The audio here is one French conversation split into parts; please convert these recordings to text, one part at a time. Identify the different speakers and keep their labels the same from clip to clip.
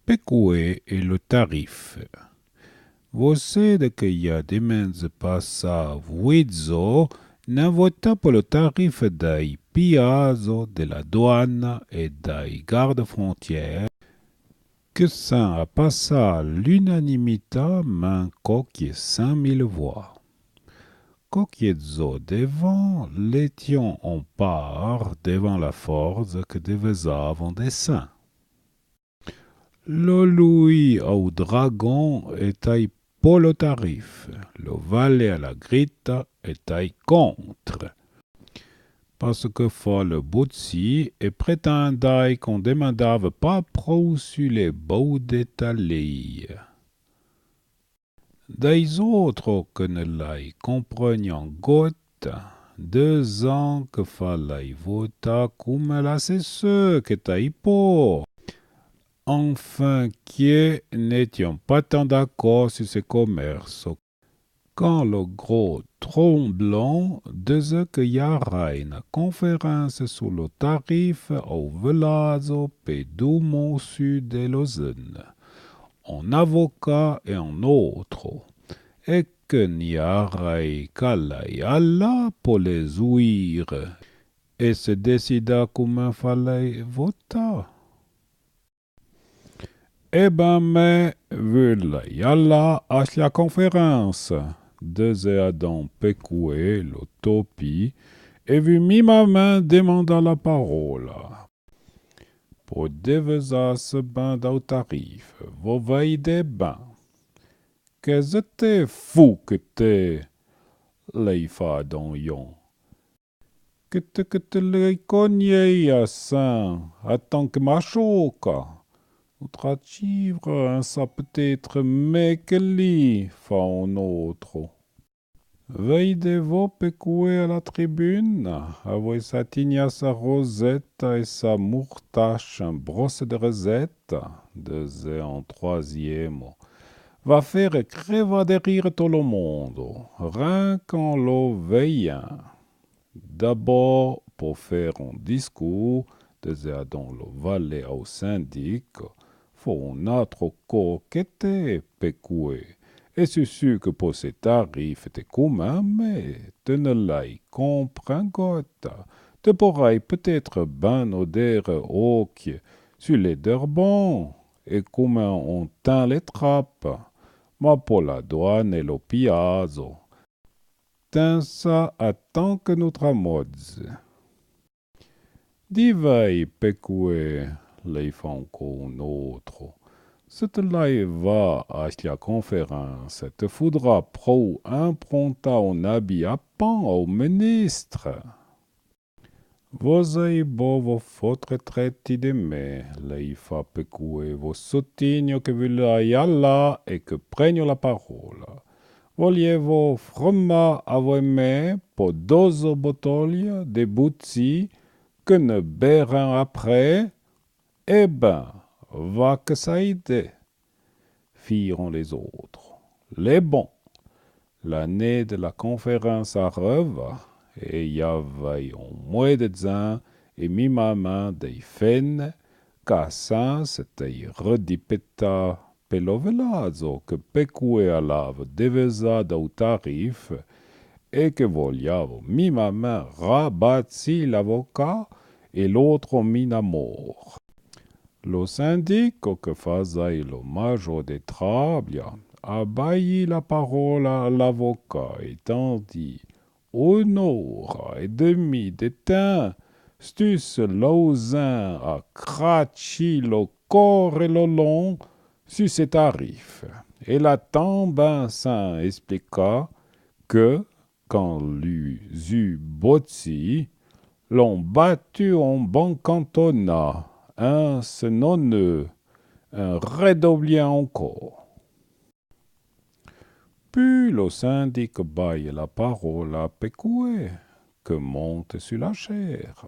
Speaker 1: Pecoué et le tarif. Você que ya dimens passa vuizo ne vota pour le tarif dai piazzo della douane et dai gardes-frontières que ça a passé à l'unanimité manco qui 5000 voix. Coquiezzo devant l'étion en part devant la force que devait avoir des saints. Le Louis au dragon était pour le tarif, le valet à la grite était contre. Parce que faut le boutsi et prétendait qu'on demandava pas pro sur les beaux détails. Des autres que ne l'ai comprenions goutte, 2 ans que fallait voter comme l'assesseur que t'aille pas. Enfin, qui n'étions pas tant d'accord sur ce commerce. Quand le gros tromblon disait qu'il y aurait une conférence sur le tarif au Velazzo Pédoumont Sud de Lausanne, un avocat et un autre, et qu'il n'y aurait qu'à là pour les ouïr, et se décida comment fallait voter. Eh ben, mais, yalla à la conférence, disait Adam Pecoué, l'utopie, et vu mis ma main demanda la parole. Pour déveser ce bain au tarif, vous voyez des bains. Que c'était fou que t'es, les fadons yon. Que te les cognais à ça, à tant que machoka. Notre chivre, ça peut-être mécali, fa un autre. Veille de vos pécoués à la tribune, avec sa tigna sa rosette et sa mourtache en brosse de rosette, disait en troisième, va faire crever de rire tout le monde, rien qu'en le veillant. D'abord, pour faire un discours, disait dans le valet au syndic, faut un autre coqueté, pécoué. Et c'est sûr que pour ces tarifs étaient communs, mais tu ne l'as comprends goutte. Tu pourrais peut-être ben odeur oc sur les derbons, et comment on teint les trappes. Mais pour la douane et le piazzo, teint ça à tant que notre mode. Divai pecue, lei fa encore un autre. Si tu va à la conférence, te faudra pro impronter un habit à pan au ministre. Vous avez beau vos fautes traiter de me, lei fa pecue, vos soutenir que vous l'ayez là et que prenne la parole. Vogliez-vous vraiment avoir me pour 12 bouteilles de boutsi que ne berront après? Eh ben, va que ça aide, firent les autres. Les bons. L'année de la conférence arrive, et y avait un mois de temps, et mi maman des fennes, qu'à c'était redipeta pelo velazzo que pecue alava devesada au tarif, et que vogliavo mi maman rabatsi l'avocat et l'autre mina mort. Lo syndic que faisait le major des Trablia a bailli la parole à l'avocat et dit Honor et demi de temps, stus lausin a crachi le corps et le long sur ses tarifs. Et la tombe s'en expliqua que, quand l'eut eu botsi, l'on battu en bon cantonat un synonyme, un redoublé encore. Puis le syndic baille la parole à Pecoué, que monte sur la chaire.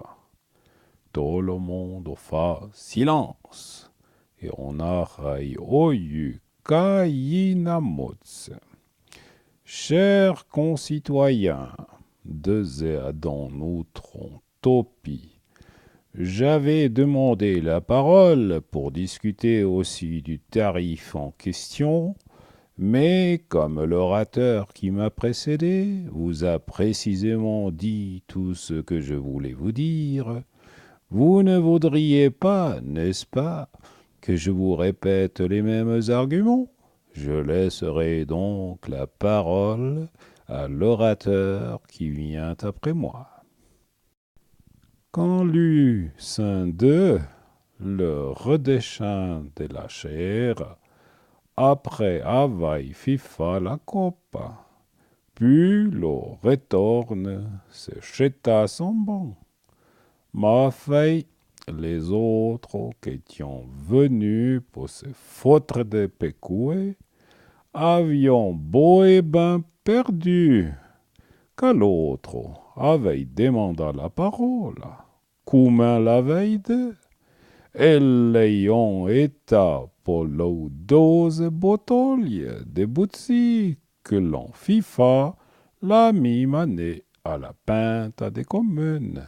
Speaker 1: Tout le monde fait silence, et on arrête au eu Caïnamotz. Chers concitoyens, disait dans notre topie, J'avais demandé la parole pour discuter aussi du tarif en question, mais comme l'orateur qui m'a précédé vous a précisément dit tout ce que je voulais vous dire, vous ne voudriez pas, n'est-ce pas, que je vous répète les mêmes arguments? Je laisserai donc la parole à l'orateur qui vient après moi. Quand l'eut Saint deux, le redescend de la chair, après avoir FIFA la coupe, puis le retourne, se jeta son banc. Ma fille, les autres qui étaient venus pour se foutre de Pécoué avions beau et ben perdu, que l'autre avait demandé la parole. Comment l'avait-il? Et l'ayant été pour l'eau 12 bouteilles de boutique que l'on FIFA la même année à la pinte des communes.